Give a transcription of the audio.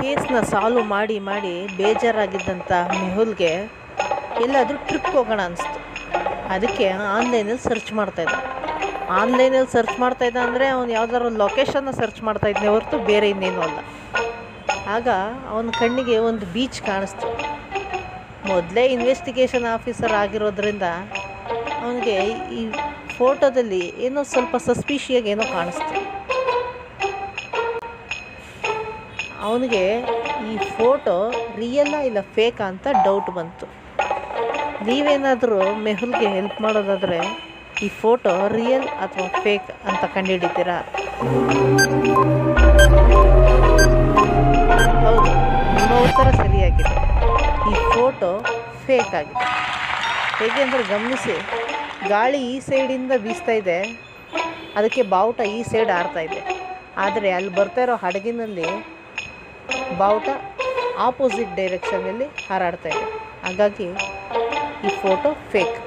ಕೇಸ್ನ ಸಾಲ್ವ್ ಮಾಡಿ ಮಾಡಿ ಬೇಜಾರಾಗಿದ್ದಂಥ ಮೆಹುಲ್ಗೆ ಎಲ್ಲಾದರೂ ಟ್ರಿಪ್ಗೆ ಹೋಗೋಣ ಅನಿಸ್ತು. ಅದಕ್ಕೆ ಆನ್ಲೈನಲ್ಲಿ ಸರ್ಚ್ ಮಾಡ್ತಾಯಿದ್ದ. ಆನ್ಲೈನಲ್ಲಿ ಸರ್ಚ್ ಮಾಡ್ತಾಯಿದ್ದ ಅಂದರೆ ಅವ್ನು ಯಾವುದಾದ್ರು ಲೊಕೇಶನ್ನ ಸರ್ಚ್ ಮಾಡ್ತಾಯಿದ್ನೇ ಹೊರತು ಬೇರೆ ಇನ್ನೇನು ಅಲ್ಲ. ಆಗ ಅವನ ಕಣ್ಣಿಗೆ ಒಂದು ಬೀಚ್ ಕಾಣಿಸ್ತು. ಮೊದಲೇ ಇನ್ವೆಸ್ಟಿಗೇಷನ್ ಆಫೀಸರ್ ಆಗಿರೋದ್ರಿಂದ ಅವನಿಗೆ ಈ ಫೋಟೋದಲ್ಲಿ ಏನೋ ಸ್ವಲ್ಪ ಸಸ್ಪಿಷಿಯಾಗಿ ಏನೋ ಕಾಣಿಸ್ತು. ಅವನಿಗೆ ಈ ಫೋಟೋ ರಿಯಲ್ಲಾ ಇಲ್ಲ ಫೇಕಾ ಅಂತ ಡೌಟ್ ಬಂತು. ನೀವೇನಾದರೂ ಮೆಹುಲ್ಗೆ ಹೆಲ್ಪ್ ಮಾಡೋದಾದರೆ ಈ ಫೋಟೋ ರಿಯಲ್ ಅಥವಾ ಫೇಕ್ ಅಂತ ಕಂಡುಹಿಡಿತೀರಾ? ಹೌದು, ನಿಮ್ಮ ಉತ್ತರ ಸರಿಯಾಗಿದೆ. ಈ ಫೋಟೋ ಫೇಕ್ ಆಗಿದೆ. ಹೇಗೆ ಅಂದರೆ ಗಮನಿಸಿ, ಗಾಳಿ ಈ ಸೈಡಿಂದ ಬೀಸ್ತಾ ಇದೆ, ಅದಕ್ಕೆ ಬಾವುಟ ಈ ಸೈಡ್ ಆಡ್ತಾ ಇದೆ. ಆದರೆ ಅಲ್ಲಿ ಬರ್ತಾ ಇರೋ ಹಡಗಿನಲ್ಲಿ ಬಾವುಟ ಆಪೋಸಿಟ್ ಡೈರೆಕ್ಷನಲ್ಲಿ ಹಾರಾಡ್ತಾ ಇದೆ. ಹಾಗಾಗಿ ಈ ಫೋಟೋ ಫೇಕ್.